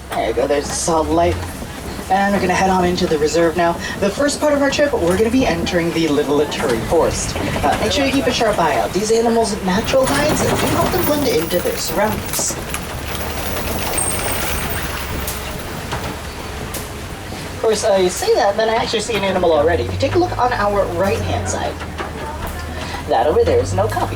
There you go, there's the solid light. And we're gonna head on into the reserve now. The first part of our trip, we're gonna be entering the Little Aturi Forest. Make sure you keep a sharp eye out. These animals' natural hides do help them blend into their surroundings. Of course, I say that, then I actually see an animal already. If you take a look on our right-hand side, that over there is an Okapi.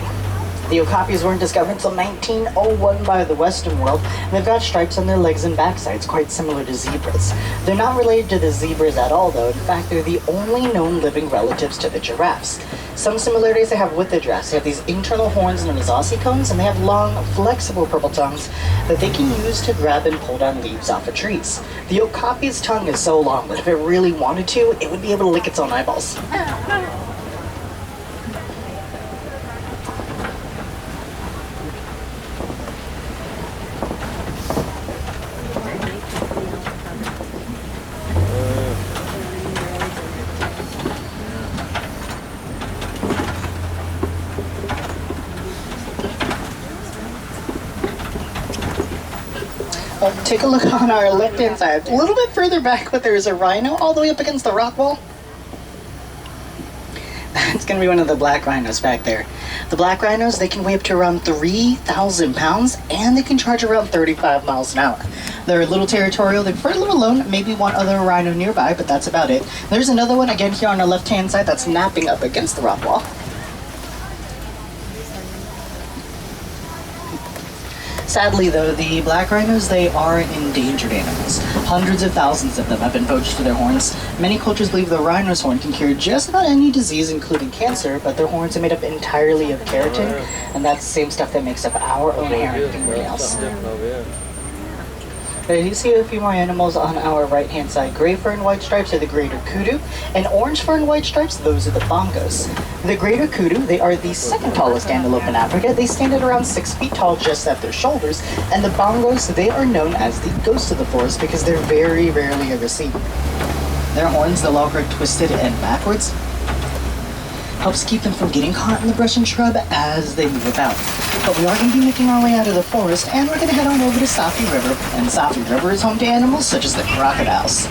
The Okapis weren't discovered until 1901 by the Western world, and they've got stripes on their legs and backsides, quite similar to zebras. They're not related to the zebras at all, though. In fact, they're the only known living relatives to the giraffes. Some similarities they have with the giraffes. They have these internal horns known as ossicones, and they have long, flexible purple tongues that they can use to grab and pull down leaves off of trees. The Okapi's tongue is so long that if it really wanted to, it would be able to lick its own eyeballs. Take a look on our left-hand side. A little bit further back, but there's a rhino all the way up against the rock wall. It's going to be one of the black rhinos back there. The black rhinos, they can weigh up to around 3,000 pounds, and they can charge around 35 miles an hour. They're a little territorial. They prefer to live alone, maybe one other rhino nearby, but that's about it. There's another one, again, here on our left-hand side that's napping up against the rock wall. Sadly, though, the black rhinos, they are endangered animals. Hundreds of thousands of them have been poached for their horns. Many cultures believe the rhino's horn can cure just about any disease, including cancer, but their horns are made up entirely of keratin, and that's the same stuff that makes up our own hair and fingernails. You see a few more animals on our right-hand side. Gray fur and white stripes are the greater kudu, and orange fur and white stripes, those are the bongos. The greater kudu, they are the second tallest antelope in Africa. They stand at around 6 feet tall just at their shoulders, and the bongos, they are known as the ghosts of the forest because they're very rarely ever seen. Their horns, they'll all grow twisted and backwards. Helps keep them from getting caught in the brush and shrub as they move about. But we are going to be making our way out of the forest, and we're going to head on over to Safi River. And Safi River is home to animals such as the crocodiles.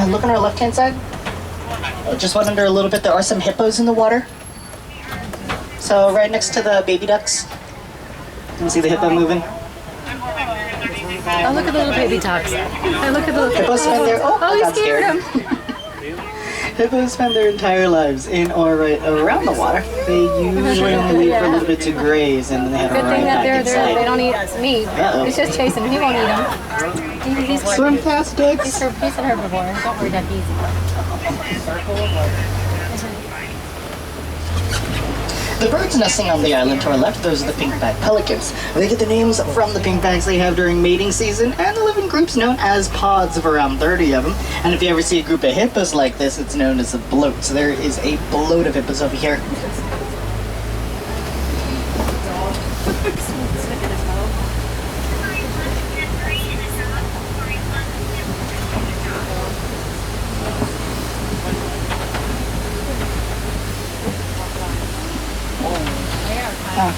Look on our left-hand side. Just went under a little bit. There are some hippos in the water. So right next to the baby ducks. You can see the hippo moving. Oh, look at the little baby ducks. Oh, look at the little hippos spend their you scared him. Hippos spend their entire lives in or right around the water. They usually only leave for a little bit to graze, and then they head right back inside. They don't eat meat. He's just chasing. He won't eat them. Swim fast, ducks. He's an herbivore. Don't worry, Duck, easy. The birds nesting on the island to our left, those are the pink-backed pelicans. They get their names from the pink bags they have during mating season, and they live in groups known as pods of around 30 of them. And if you ever see a group of hippos like this, it's known as a bloat. So there is a bloat of hippos over here.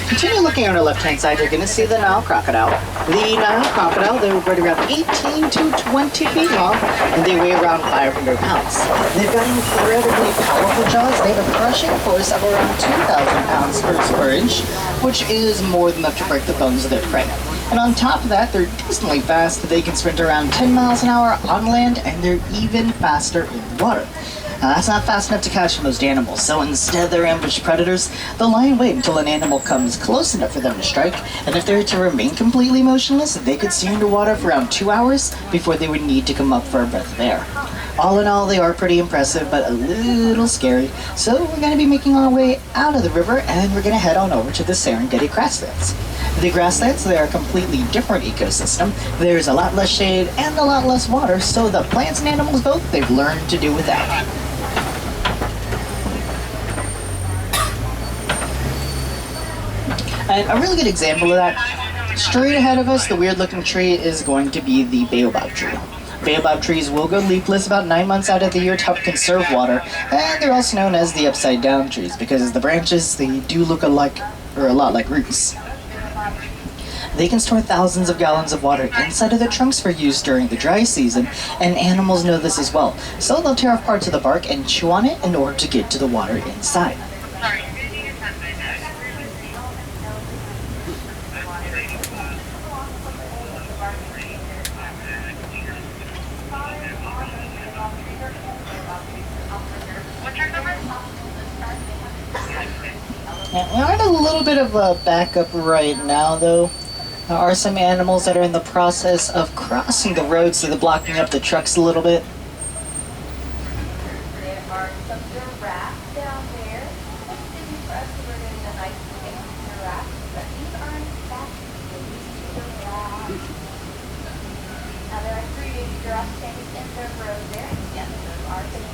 Continue looking on our left-hand side, you're going to see the Nile crocodile. The Nile crocodile, they're right around 18 to 20 feet long, and they weigh around 500 pounds. They've got incredibly powerful jaws. They have a crushing force of around 2,000 pounds per inch, which is more than enough to break the bones of their prey. And on top of that, they're decently fast. They can sprint around 10 miles an hour on land, and they're even faster in the water. That's not fast enough to catch most animals, so instead of their ambushed predators, they'll lie in wait until an animal comes close enough for them to strike, and if they're to remain completely motionless, they could stay underwater for around 2 hours before they would need to come up for a breath of air. All in all, they are pretty impressive, but a little scary. So we're going to be making our way out of the river, and we're going to head on over to the Serengeti grasslands. The grasslands, they are a completely different ecosystem. There's a lot less shade and a lot less water, so the plants and animals both, they've learned to do without. And a really good example of that, straight ahead of us, the weird-looking tree is going to be the baobab tree. Baobab trees will go leafless about 9 months out of the year to help conserve water, and they're also known as the upside-down trees because the branches, they do look alike, or a lot like roots. They can store thousands of gallons of water inside of their trunks for use during the dry season, and animals know this as well, so they'll tear off parts of the bark and chew on it in order to get to the water inside. We're in a little bit of a backup right now, though. There are some animals that are in the process of crossing the road, so they're blocking up the trucks a little bit. There are some giraffes down there. It's easy for us to bring in the nice pink giraffes, but these are in fact baby giraffes. Now there are 3 baby giraffes standing in the road there. Yes, those are the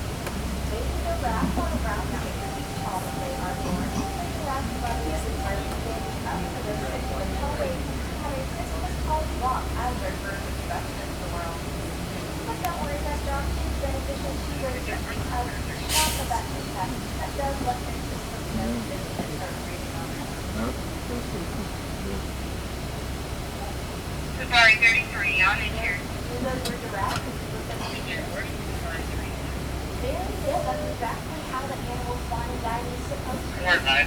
baby giraffes on the ground. Now they can be tall when they are born. The giraffes love this is where they stand up for their 6-foot tall weight. Have a 6-foot tall walk as their first introduction into the world. But don't worry, that dog is beneficial to your shock of that impact. That does let your system know that it can start breathing on it. Safari 33 on in here. Those were giraffes. There it is. That's exactly how the animal spawn and die is supposed to Where's that?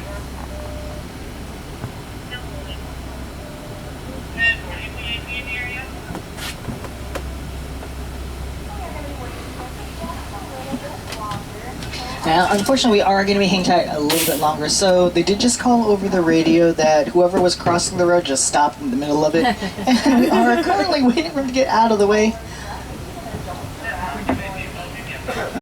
Now, unfortunately, we are going to be hanging tight a little bit longer, so they did just call over the radio that whoever was crossing the road just stopped in the middle of it, and we are currently waiting for them to get out of the way.